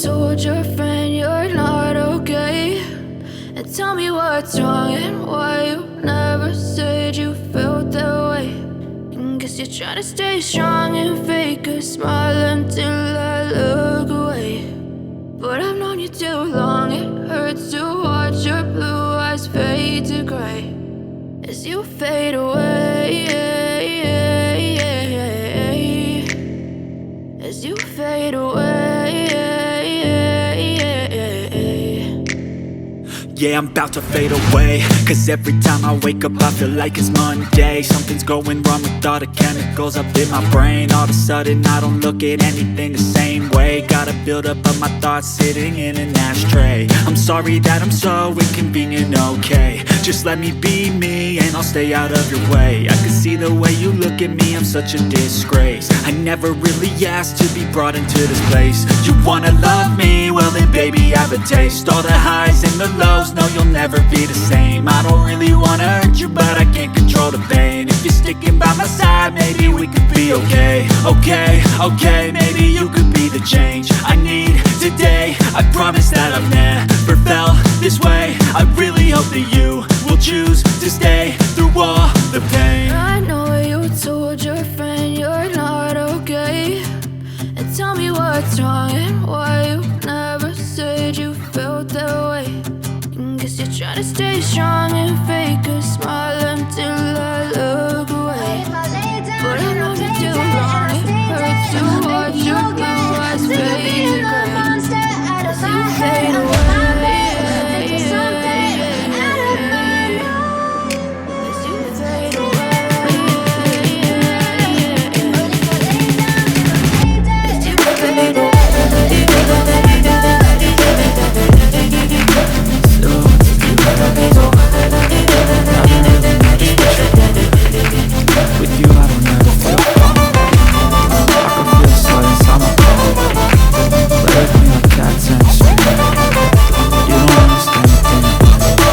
told your friend you're not okay, and tell me what's wrong and why you never said you felt that way. And guess you're trying to stay strong and fake a smile until I look away. But I've known you too long, it hurts to watch your blue eyes fade to gray as you fade away, as you fade away. Yeah, I'm about to fade away, 'cause every time I wake up I feel like it's Monday. Something's going wrong with all the chemicals up in my brain. All of a sudden I don't look at anything the same way. Gotta build up of my thoughts sitting in an ashtray. I'm sorry that I'm so inconvenient, okay? Just let me be me and I'll stay out of your way. I can see the way you look at me, I'm such a disgrace. I never really asked to be brought into this place. You wanna love me? Well then baby I have a taste. All the highs and the lows, no you'll never be the same. I don't really wanna hurt you but I can't control the pain. If you're sticking by my side maybe we could be okay. Okay, maybe you could be the change I need today. I promise that I've never felt this way. I really hope that you will choose to stay through all the pain. I know you told your friend you're not okay, and tell me what's wrong and why you never said you felt that way. And guess you're trying to stay strong and fake a smile until I look away. But I know you too long, it hurts to watch your blue eyes fade to gray as you fade away. With you I don't ever feel calm. I can feel the sweat inside my palm. Play with me like cats and street. You don't understand the thing. You don't ever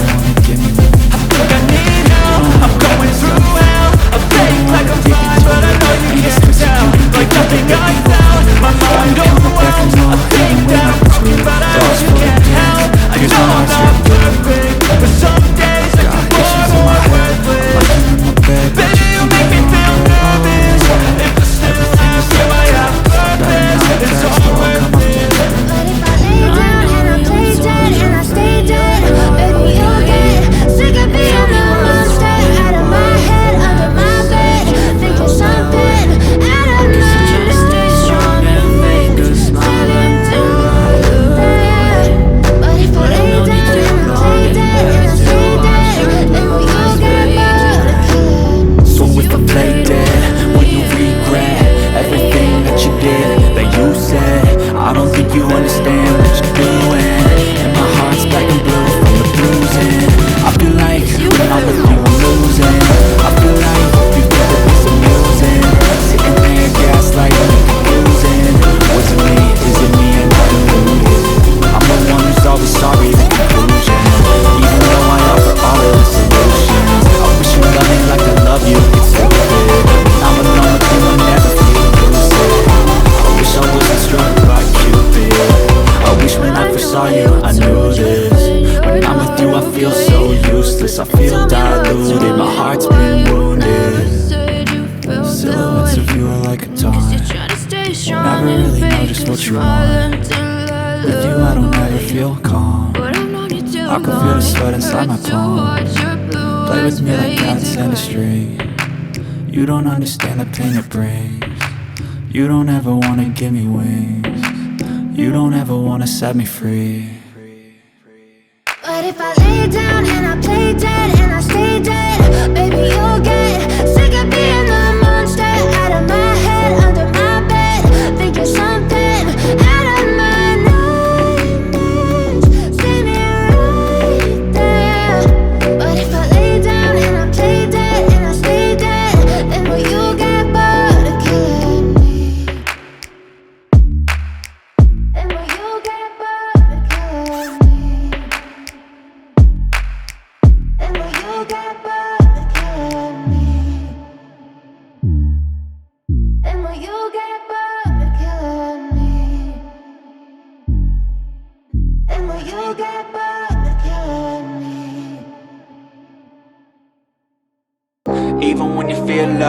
wanna give me one. I think I need help. I'm going through hell. I fake like I'm fine, but I know you can't tell. Like nothing I found. My mind overwhelmed. I think that I'm broken, but I know you can't help. I know I'm not perfect, but some days I can more worthless. Baby, you make me feel nervous. If I still ask you, I have purpose. It's all worth it. But if I lay down and I play dead and I stay dead, baby, you'll get sick of being a monster out of my head, under my bed, thinking something out of my Trying to stay strong and fake a smile until I look away. But if I lay down and I play dead and I stay dead, then will you get bored of killing? So if I play dead, will you regret everything that you did, that you said? I don't think you understand what you're doing, and my heart's black and blue from the bruising. I feel like when I'm with you I'm losing. I feel like you could be some music. Sitting there gaslighting and confusing. Was it me? Is it me and I deluded? I'm the one who's always sorry, the conclusion. Even though I offer all of the solutions, I wish you loved me like I love you, it's stupid. When I'm alone with you I never feel lucid. I wish I wasn't struck by Cupid. I wish when I first saw you I knew this. When I'm with you I feel so useless. I feel diluted, my heart's been wounded. Silhouettes of you are like a taunt. Never really know just what you want. With you I don't ever feel calm. I can feel the sweat inside my palm. Play with me like cats and a string. You don't understand the pain it brings. You don't ever wanna give me wings. You don't ever wanna set me free. But if I lay down and I play dead and I stay dead, baby, you'll get sick of being the monster out of my head, under my bed, thinking something out of my nightmares. See me right there. But if I lay down and I play dead and I stay dead, then will you get bored of killing me? Then will you get bored of killing me? Then will you get bored of killing me?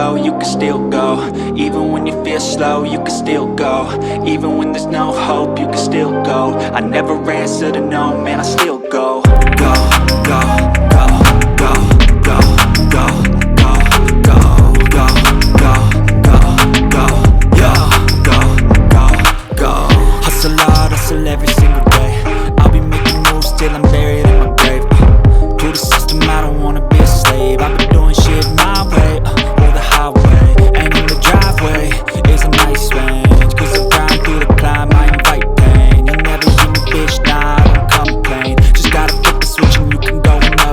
low, you can still go. Even when you feel slow, you can still go. Even when there's no hope, you can still go. I never answer to no, man, I still go. Go, go, go, go, go, go, go, go, go, go, go, go, yo, go, go, go. Hustle hard, hustle every single day. I'll be making moves till I'm buried in my grave. To the system, I don't wanna be a slave. I've been doing shit my way, or the highway. And in the driveway is a nice range. Cause I grind through the climb, I invite pain. You never hear me, bitch, nah, I don't complain. Just gotta flip the switch and you can go another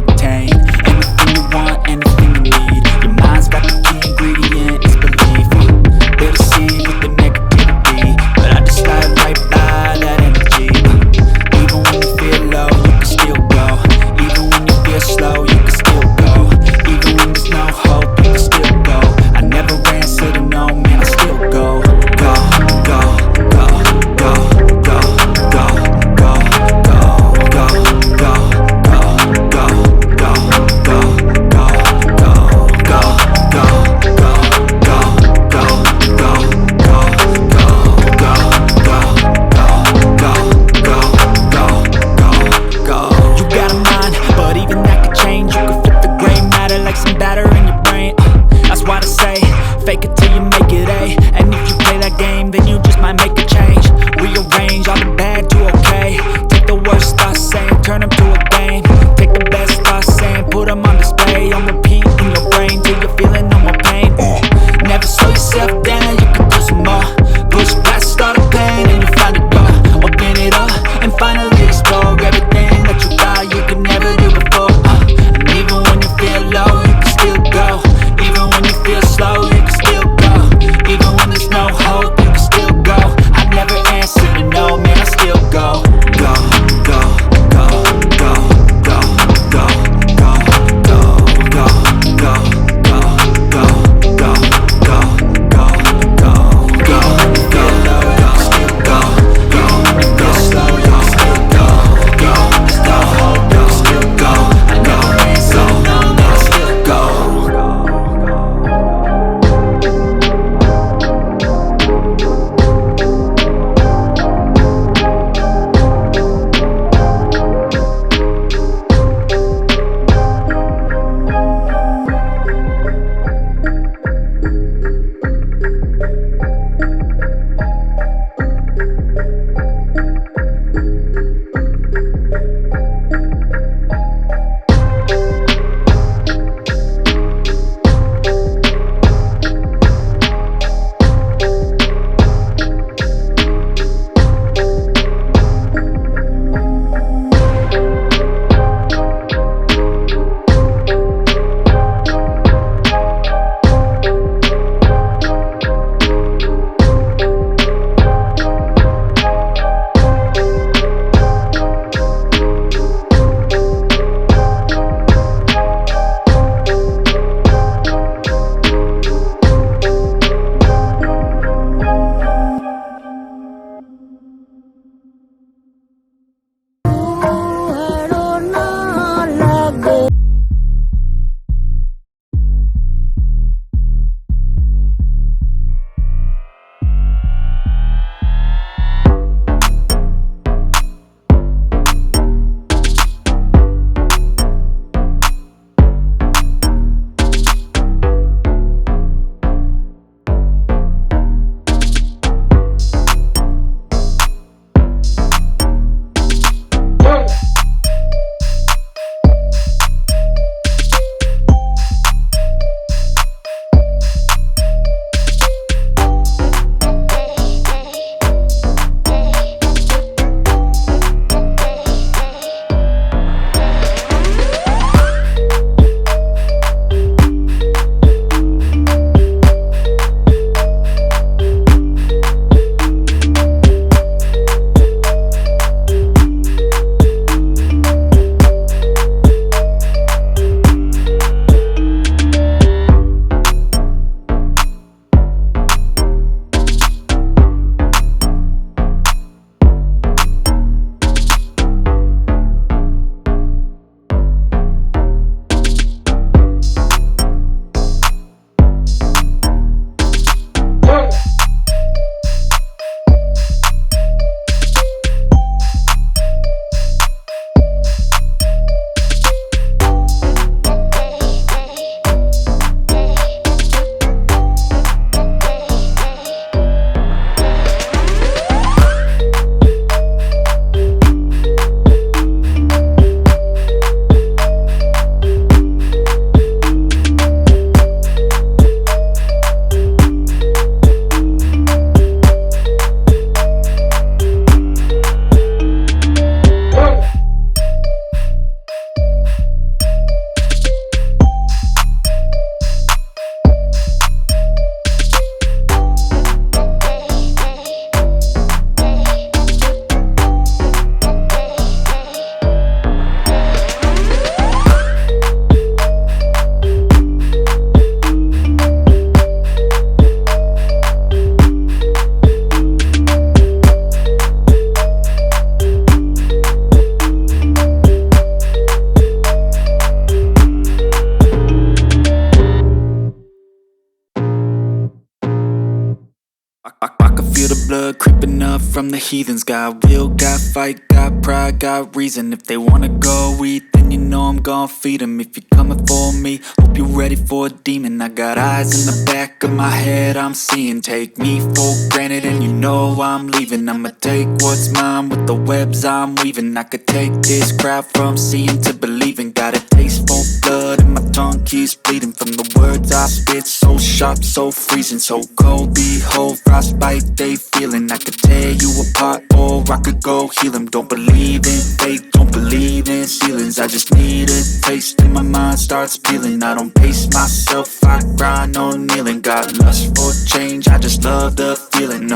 feel the blood creeping up from the heathens. Got will, got fight, got pride, got reason. If they wanna go eat, then you know I'm gon' feed them. If you're coming for me, hope you're ready for a demon. I got eyes in the back of my head, I'm seeing. Take me for granted and you know I'm leaving. I'ma take what's mine with the webs I'm weaving. I could take this crowd from seeing to believing. Got a taste for blood and my tongue keeps bleeding from the words I spit. So sharp, so freezing, so cold. Behold, frostbite they feeling. I could tear you apart or I could go heal them. Don't believe in fate, don't believe in ceilings. I just need a taste and my mind starts peeling. I don't pace myself, I grind on kneeling. Got lust for change, I just love the feeling.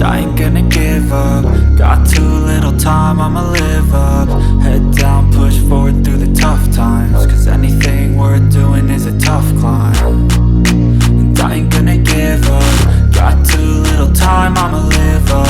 I ain't gonna give up. Got too little time, I'ma live up. Head down, push forward through the tough times. Cause anything worth doing is a tough climb. And I ain't gonna give up. Got too little time, I'ma live up.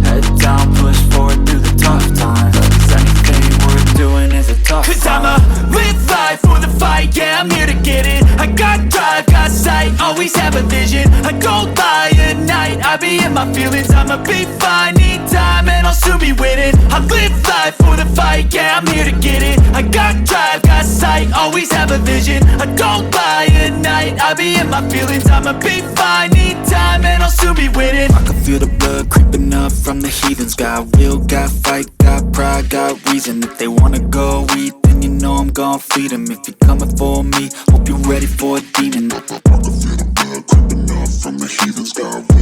Head down, push forward through the tough times. Cause anything worth doing is a tough climb. Cause I'ma live life for the fight, yeah, I'm here to get it. I got drive, got sight, always have a vision. I don't lie at night, I be in my feelings. I'ma be fine, need time and I'll soon be winning. I live life for the fight, yeah, I'm here to get it. I got drive, got sight, always have a vision. I don't lie at night, I be in my feelings. I'ma be fine, need time and I'll soon be winning. I can feel the blood creeping up from the heathens. Got will, got fight, got pride, got reason. If they wanna go eat, then you know I'm gon' feed them. If you're coming for me, hope you're ready for a demon. I can feel the blood creeping up from the heathens. Got